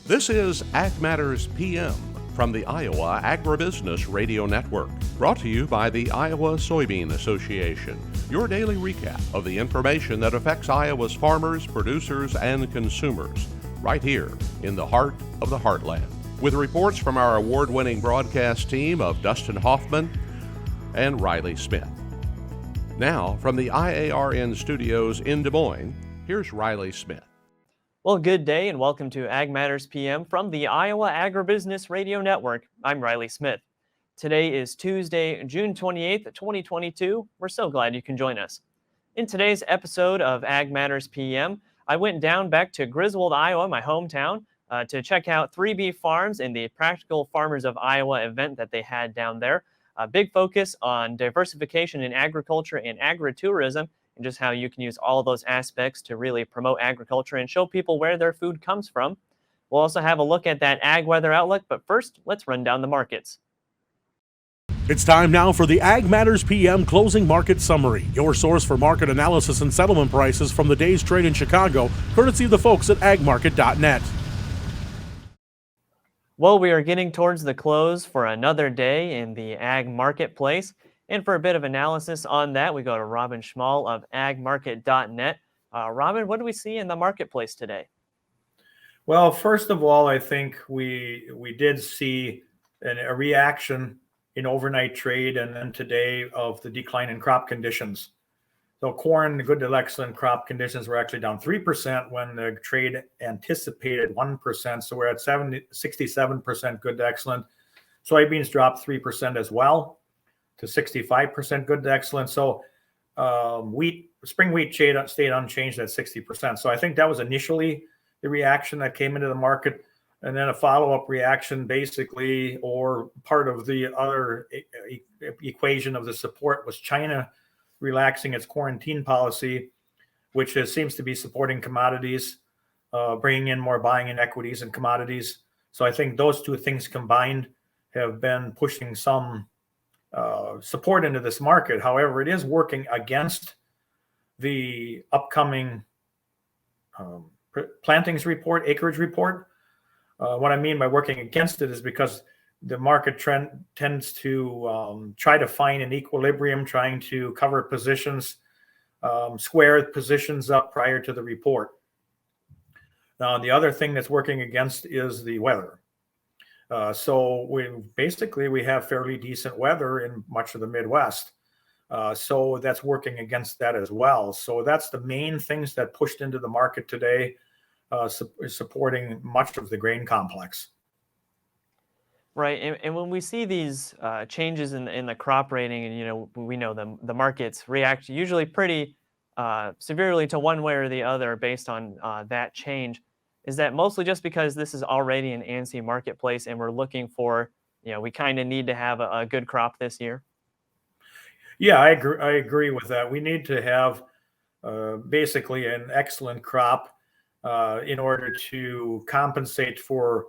This is Ag Matters PM from the Iowa Agribusiness Radio Network, brought to you by the Iowa Soybean Association, your daily recap of the information that affects Iowa's farmers, producers, and consumers, right here in the heart of the heartland. With reports from our award-winning broadcast team of Dustin Hoffman and Riley Smith. Now, from the IARN studios in Des Moines, here's Riley Smith. Well, good day and welcome to Ag Matters PM from the Iowa Agribusiness Radio Network. I'm Riley Smith. Today is Tuesday, June 28th, 2022. We're so glad you can join us. In today's episode of Ag Matters PM, I went down back to Griswold, Iowa, my hometown, to check out 3B Farms in the Practical Farmers of Iowa event that they had down there. A big focus on diversification in agriculture and agritourism, and just how you can use all of those aspects to really promote agriculture and show people where their food comes from. We'll also have a look at that ag weather outlook, but first, let's run down the markets. It's time now for the Ag Matters PM Closing Market Summary, your source for market analysis and settlement prices from the day's trade in Chicago, courtesy of the folks at agmarket.net. Well, we are getting towards the close for another day in the ag marketplace. And for a bit of analysis on that, we go to Robin Schmahl of agmarket.net. Robin, what do we see in the marketplace today? Well, first of all, I think we did see a reaction in overnight trade and then today of the decline in crop conditions. So corn, good to excellent crop conditions were actually down 3% when the trade anticipated 1%. So we're at 67% good to excellent. Soybeans dropped 3% as well to 65% good to excellent. So spring wheat stayed unchanged at 60%. So I think that was initially the reaction that came into the market. And then a follow-up reaction basically, or part of the other equation of the support was China relaxing its quarantine policy, which seems to be supporting commodities, bringing in more buying in equities and commodities. So I think those two things combined have been pushing some support into this market. However, it is working against the upcoming plantings report, acreage report. What I mean by working against it is because the market trend tends to try to find an equilibrium, trying to cover positions, square positions up prior to the report. Now, the other thing that's working against is the weather. So we have fairly decent weather in much of the Midwest. So that's working against that as well. So that's the main things that pushed into the market today, supporting much of the grain complex. Right, and when we see these changes in the crop rating, and we know the markets react usually pretty severely to one way or the other based on that change. Is that mostly just because this is already an ANSI marketplace and we're looking for, we kind of need to have a good crop this year? Yeah, I agree with that. We need to have basically an excellent crop in order to compensate for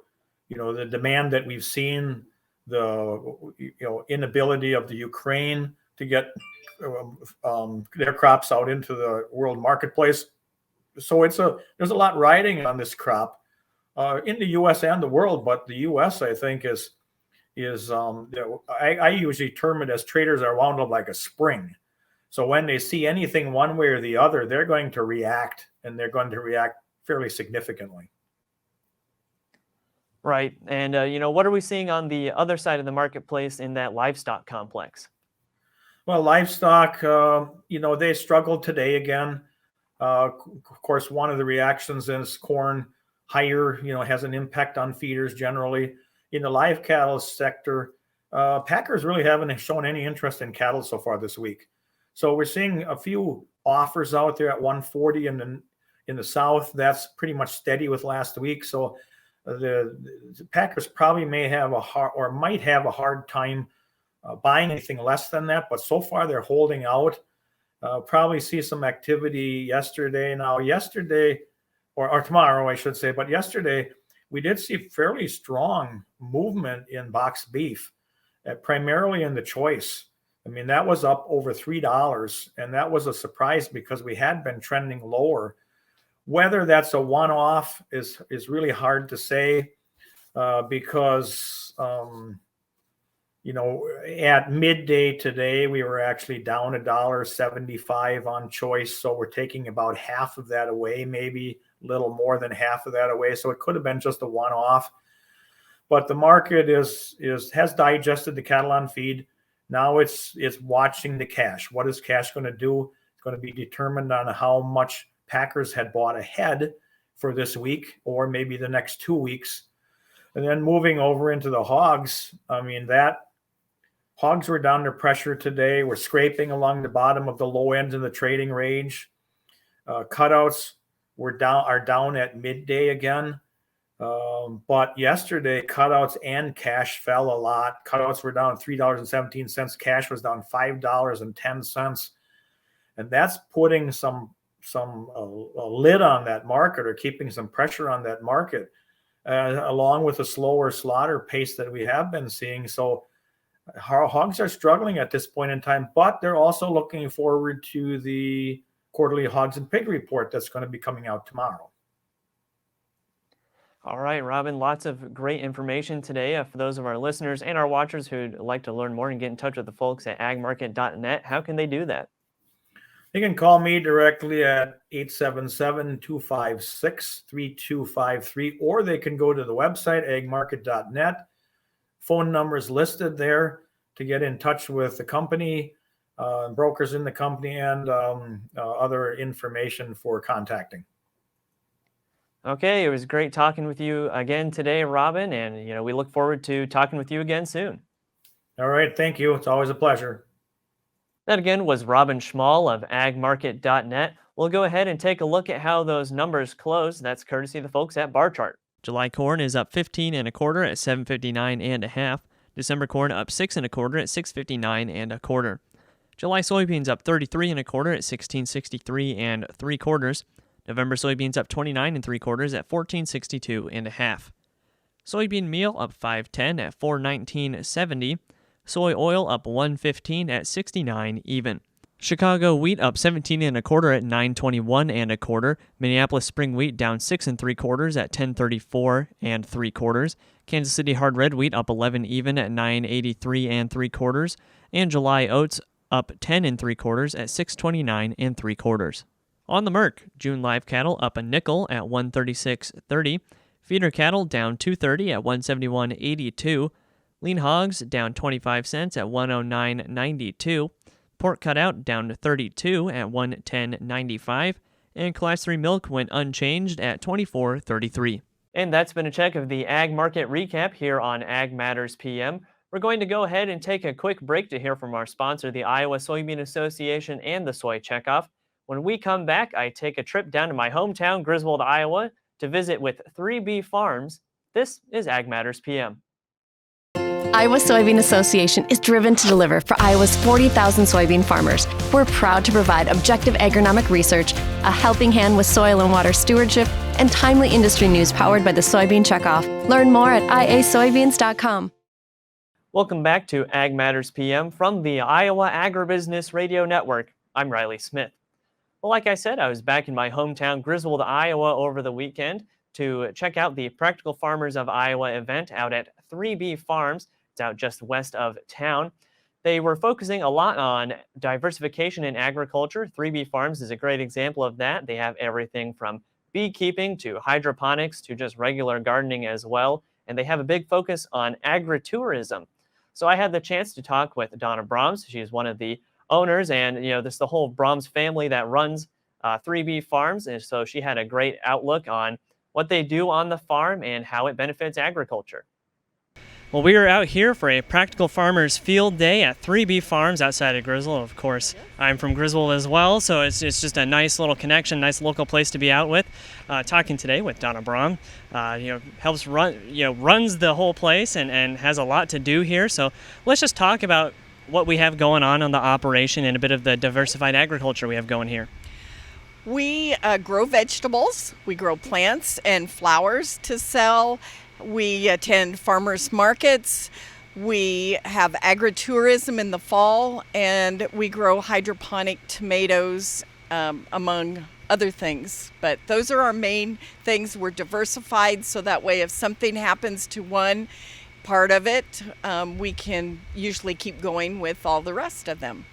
the demand that we've seen, the inability of the Ukraine to get their crops out into the world marketplace. So there's a lot riding on this crop in the U.S. and the world, but the U.S. I think is I usually term it as traders are wound up like a spring. So when they see anything one way or the other, they're going to react, and they're going to react fairly significantly. Right. And, what are we seeing on the other side of the marketplace in that livestock complex? Well, livestock, they struggled today again. Of course, one of the reactions is corn higher, has an impact on feeders generally. In the live cattle sector, packers really haven't shown any interest in cattle so far this week. So we're seeing a few offers out there at 140 in the south. That's pretty much steady with last week. So the packers probably might have a hard time buying anything less than that. But so far they're holding out. Probably see some activity yesterday. Now, or tomorrow, I should say. But yesterday, we did see fairly strong movement in boxed beef, primarily in the choice. I mean, that was up over $3, and that was a surprise because we had been trending lower. Whether that's a one-off is really hard to say because at midday today we were actually down $1.75 on choice, so we're taking about half of that away, maybe a little more than half of that away. So it could have been just a one-off. But the market has digested the cattle on feed. Now it's watching the cash. What is cash going to do? It's going to be determined on how much packers had bought ahead for this week or maybe the next 2 weeks. And then moving over into the hogs, hogs were down to pressure today. We're scraping along the bottom of the low ends in the trading range. Cutouts are down at midday again. But yesterday, cutouts and cash fell a lot. Cutouts were down $3.17. Cash was down $5.10. And that's putting a lid on that market, or keeping some pressure on that market, along with a slower slaughter pace that we have been seeing. So hogs are struggling at this point in time, but they're also looking forward to the quarterly hogs and pig report that's going to be coming out tomorrow. All right, Robin, lots of great information today. For those of our listeners and our watchers who'd like to learn more and get in touch with the folks at agmarket.net, how can they do that? You can call me directly at 877-256-3253, or they can go to the website, agmarket.net. Phone numbers listed there to get in touch with the company, brokers in the company, and other information for contacting. Okay, it was great talking with you again today, Robin, and we look forward to talking with you again soon. All right, thank you. It's always a pleasure. That again was Robin Schmahl of agmarket.net. We'll go ahead and take a look at how those numbers closed. That's courtesy of the folks at Bar Chart. July corn is up 15 1/4 at 7.59 1/2. December corn up 6 1/4 at 6.59 1/4. July soybeans up 33 1/4 at 16.63 3/4. November soybeans up 29 3/4 at 14.62 1/2. Soybean meal up 5.10 at 4.19.70. Soy oil up 1.15 at 69 even. Chicago wheat up 17 1/4 at 9.21 1/4. Minneapolis spring wheat down 6 3/4 at 10.34 3/4. Kansas City hard red wheat up 11 even at 9.83 3/4. And July oats up 10 3/4 at 6.29 3/4. On the Merc, June live cattle up a nickel at 136.30. Feeder cattle down 2.30 at 171.82. Lean hogs down 25 cents at 109.92. Pork cutout down to 32 at 110.95. And Class 3 milk went unchanged at 24.33. And that's been a check of the Ag Market Recap here on Ag Matters PM. We're going to go ahead and take a quick break to hear from our sponsor, the Iowa Soybean Association and the Soy Checkoff. When we come back, I take a trip down to my hometown, Griswold, Iowa, to visit with 3B Farms. This is Ag Matters PM. Iowa Soybean Association is driven to deliver for Iowa's 40,000 soybean farmers. We're proud to provide objective agronomic research, a helping hand with soil and water stewardship, and timely industry news powered by the Soybean Checkoff. Learn more at iasoybeans.com. Welcome back to Ag Matters PM from the Iowa Agribusiness Radio Network. I'm Riley Smith. Well, like I said, I was back in my hometown, Griswold, Iowa, over the weekend to check out the Practical Farmers of Iowa event out at 3B Farms. It's out just west of town. They were focusing a lot on diversification in agriculture. 3B Farms is a great example of that. They have everything from beekeeping to hydroponics to just regular gardening as well. And they have a big focus on agritourism. So I had the chance to talk with Donna Brahms. She's one of the owners, and this is the whole Brahms family that runs 3B Farms. And so she had a great outlook on what they do on the farm and how it benefits agriculture. Well, we are out here for a Practical Farmers Field Day at 3B Farms outside of Griswold. Of course, I'm from Griswold as well, so it's just a nice little connection, nice local place to be out with. Talking today with Donna Brahms, helps runs the whole place and has a lot to do here. So let's just talk about what we have going on the operation and a bit of the diversified agriculture we have going here. We grow vegetables, we grow plants and flowers to sell. We attend farmers markets, we have agritourism in the fall, and we grow hydroponic tomatoes, among other things. But those are our main things. We're diversified, so that way if something happens to one part of it, we can usually keep going with all the rest of them.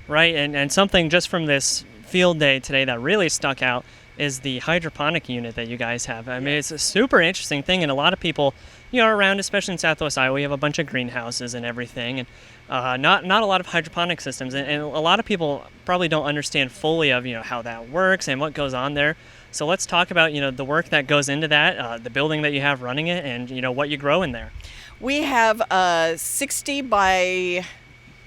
Right, and something just from this field day today that really stuck out is the hydroponic unit that you guys have. I mean, it's a super interesting thing, and a lot of people, around, especially in Southwest Iowa, we have a bunch of greenhouses and everything, and not a lot of hydroponic systems, and a lot of people probably don't understand fully of how that works and what goes on there. So let's talk about the work that goes into that, the building that you have running it, and what you grow in there. We have a 60 by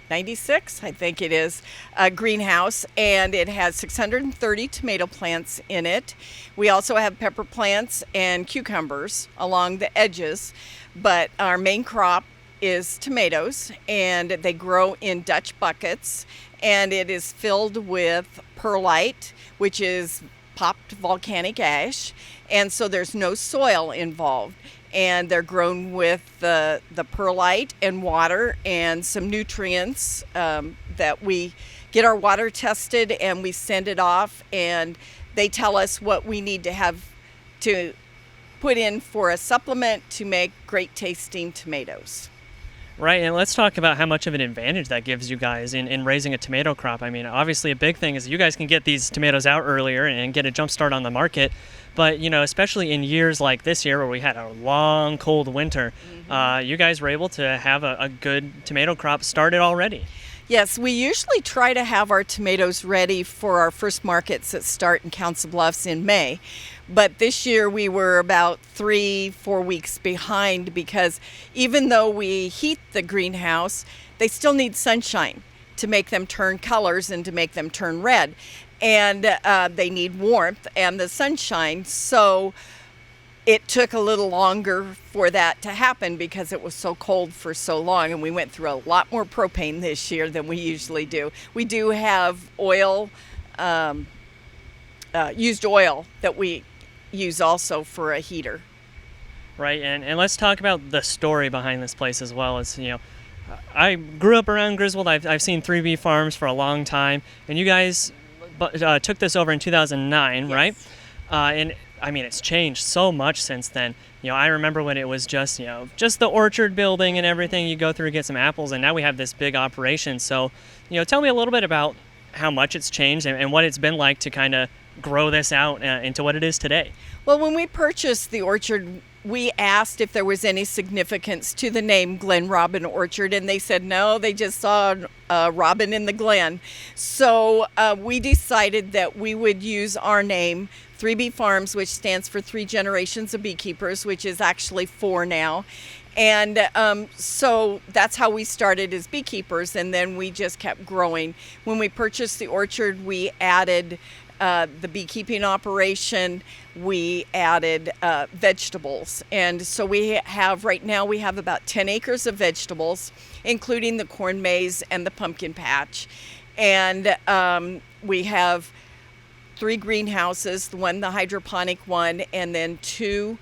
96, I think it is, a greenhouse, and it has 630 tomato plants in it. We also have pepper plants and cucumbers along the edges, but our main crop is tomatoes, and they grow in Dutch buckets, and it is filled with perlite, which is popped volcanic ash, and so there's no soil involved. And they're grown with the perlite and water and some nutrients that we get our water tested, and we send it off, and they tell us what we need to have to put in for a supplement to make great tasting tomatoes. Right, and let's talk about how much of an advantage that gives you guys in raising a tomato crop. I mean, obviously a big thing is you guys can get these tomatoes out earlier and get a jump start on the market. But, especially in years like this year where we had a long, cold winter, you guys were able to have a good tomato crop started already. Yes, we usually try to have our tomatoes ready for our first markets that start in Council Bluffs in May. But this year we were about 3-4 weeks behind, because even though we heat the greenhouse, they still need sunshine to make them turn colors and to make them turn red. And they need warmth and the sunshine. So it took a little longer for that to happen because it was so cold for so long, and we went through a lot more propane this year than we usually do. We do have oil, used oil that we use also for a heater. Right, and let's talk about the story behind this place as well. As I grew up around Griswold. I've seen 3B Farms for a long time, and you guys took this over in 2009, yes. Right? And I mean, it's changed so much since then. I remember when it was just the orchard building and everything. You go through and get some apples, and now we have this big operation. So, tell me a little bit about how much it's changed and what it's been like to kind of grow this out into what it is today. Well, when we purchased the orchard, we asked if there was any significance to the name Glen Robin Orchard, and they said no, they just saw a robin in the glen. So we decided that we would use our name, 3B Farms, which stands for 3 Generations of Beekeepers, which is actually 4 now. And so that's how we started as beekeepers, and then we just kept growing. When we purchased the orchard, we added the beekeeping operation, we added vegetables. And so right now we have about 10 acres of vegetables, including the corn maze and the pumpkin patch. And we have 3 greenhouses, the hydroponic one, and then 2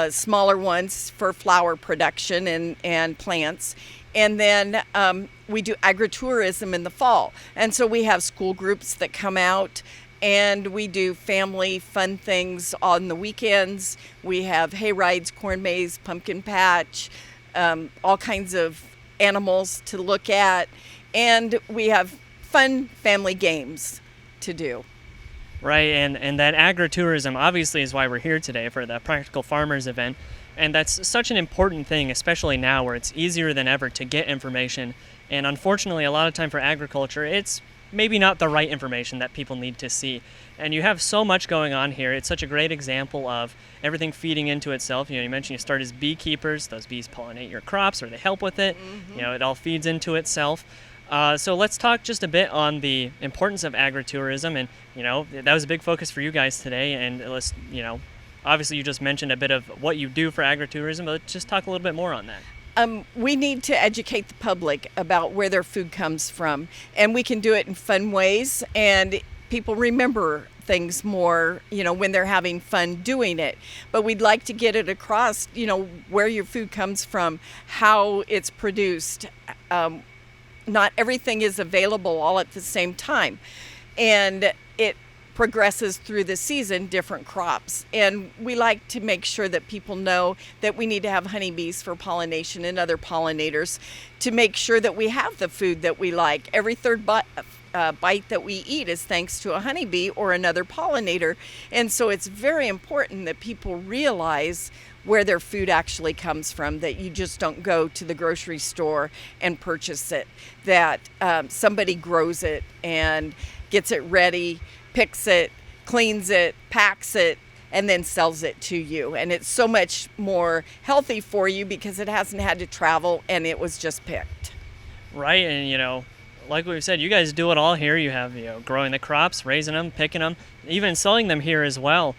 smaller ones for flower production and plants. And then we do agritourism in the fall. And so we have school groups that come out, and we do family fun things on the weekends. We have hay rides, corn maze, pumpkin patch, all kinds of animals to look at. And we have fun family games to do. Right, and that agritourism obviously is why we're here today for the Practical Farmers event. And that's such an important thing, especially now where it's easier than ever to get information. And unfortunately, a lot of time for agriculture, it's maybe not the right information that people need to see. And you have so much going on here. It's such a great example of everything feeding into itself. You mentioned you start as beekeepers. Those bees pollinate your crops, or they help with it. Mm-hmm. It all feeds into itself. So let's talk just a bit on the importance of agritourism. And, that was a big focus for you guys today. And let's, obviously you just mentioned a bit of what you do for agritourism, but let's just talk a little bit more on that. We need to educate the public about where their food comes from, and we can do it in fun ways, and people remember things more, when they're having fun doing it. But we'd like to get it across, where your food comes from, how it's produced. Not everything is available all at the same time, and progresses through the season, different crops. And we like to make sure that people know that we need to have honeybees for pollination and other pollinators to make sure that we have the food that we like. Every third bite that we eat is thanks to a honeybee or another pollinator. And so it's very important that people realize where their food actually comes from, that you just don't go to the grocery store and purchase it, that somebody grows it and gets it ready, picks it, cleans it, packs it, and then sells it to you. And it's so much more healthy for you because it hasn't had to travel and it was just picked. Right, and like we've said, you guys do it all here. You have, growing the crops, raising them, picking them, even selling them here as well.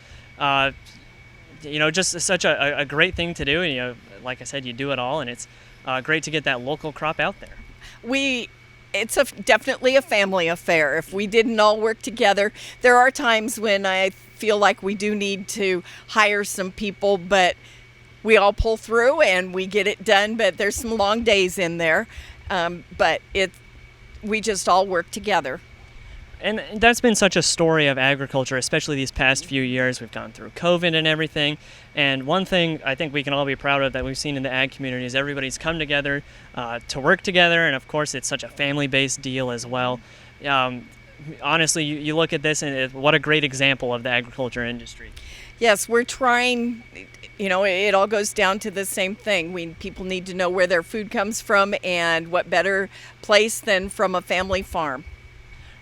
Just such a great thing to do. And, like I said, you do it all, and it's great to get that local crop out there. It's definitely a family affair. If we didn't all work together, there are times when I feel like we do need to hire some people, but we all pull through and we get it done. But there's some long days in there, but we just all work together. And that's been such a story of agriculture, especially these past few years. We've gone through COVID and everything. And one thing I think we can all be proud of that we've seen in the ag community is everybody's come together to work together. And of course, it's such a family-based deal as well. Honestly, you look at this and what a great example of the agriculture industry. Yes, we're trying, it all goes down to the same thing. People need to know where their food comes from, and what better place than from a family farm.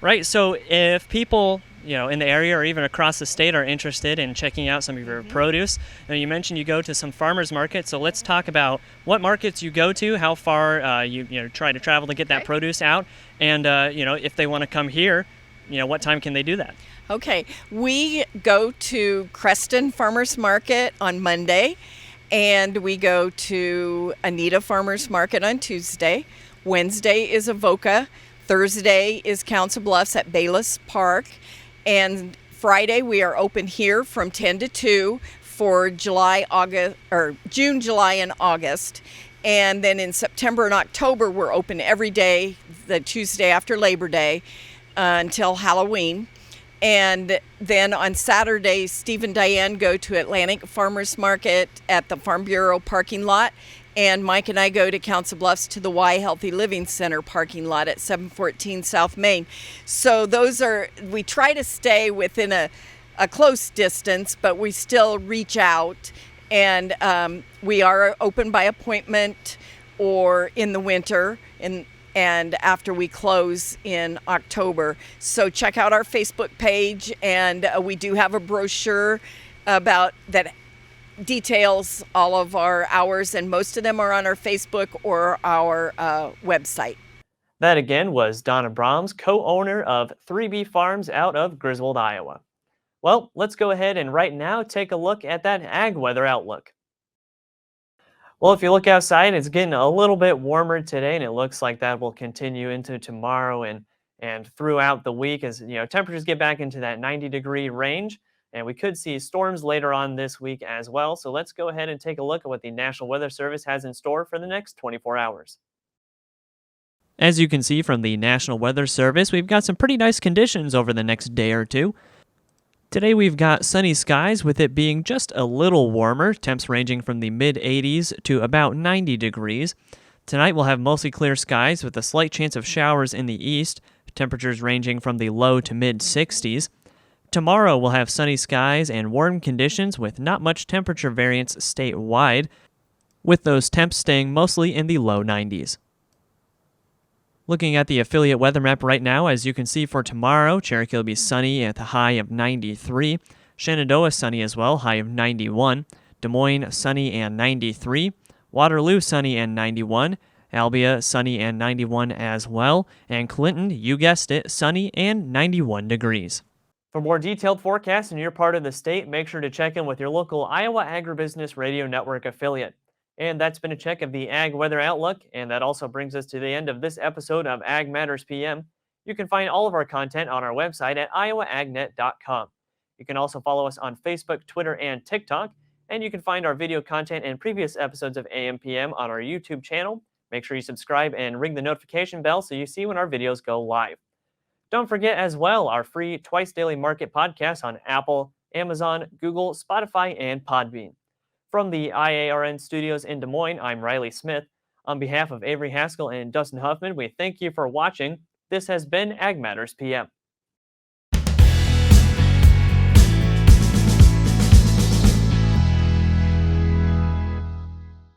Right, so if people, in the area or even across the state are interested in checking out some of your produce, you mentioned you go to some farmers markets, so let's talk about what markets you go to, how far you try to travel to get that produce out, and if they want to come here, what time can they do that? Okay, we go to Creston Farmers Market on Monday, and we go to Anita Farmers Market on Tuesday. Wednesday is Avoca. Thursday is Council Bluffs at Bayless Park, and Friday we are open here from 10 to 2 for June, July, and August. And then in September and October we're open every day, the Tuesday after Labor Day until Halloween. And then on Saturday, Steve and Diane go to Atlantic Farmers Market at the Farm Bureau parking lot. And Mike and I go to Council Bluffs to the Y Healthy Living Center parking lot at 714 South Main. So we try to stay within a close distance, but we still reach out. And we are open by appointment or in the winter and after we close in October. So check out our Facebook page, and we do have a brochure about that details all of our hours, and most of them are on our Facebook or our website. That again was Donna Brahms, co-owner of 3B Farms out of Griswold, Iowa. Well, let's go ahead and right now take a look at that ag weather outlook. Well, if you look outside, it's getting a little bit warmer today, and it looks like that will continue into tomorrow and throughout the week as temperatures get back into that 90-degree range. And we could see storms later on this week as well. So let's go ahead and take a look at what the National Weather Service has in store for the next 24 hours. As you can see from the National Weather Service, we've got some pretty nice conditions over the next day or two. Today we've got sunny skies with it being just a little warmer, temps ranging from the mid-80s to about 90 degrees. Tonight we'll have mostly clear skies with a slight chance of showers in the east, temperatures ranging from the low to mid-60s. Tomorrow we'll have sunny skies and warm conditions with not much temperature variance statewide, with those temps staying mostly in the low 90s. Looking at the affiliate weather map right now, as you can see for tomorrow, Cherokee will be sunny at the high of 93, Shenandoah sunny as well, high of 91, Des Moines sunny and 93, Waterloo sunny and 91, Albia sunny and 91 as well, and Clinton, you guessed it, sunny and 91 degrees. For more detailed forecasts in your part of the state, make sure to check in with your local Iowa Agribusiness Radio Network affiliate. And that's been a check of the Ag Weather Outlook, and that also brings us to the end of this episode of Ag Matters PM. You can find all of our content on our website at iowaagnet.com. You can also follow us on Facebook, Twitter, and TikTok, and you can find our video content and previous episodes of AM/PM on our YouTube channel. Make sure you subscribe and ring the notification bell so you see when our videos go live. Don't forget as well our free Twice Daily Market podcast on Apple, Amazon, Google, Spotify, and Podbean. From the IARN studios in Des Moines, I'm Riley Smith. On behalf of Avery Haskell and Dustin Huffman, we thank you for watching. This has been Ag Matters PM.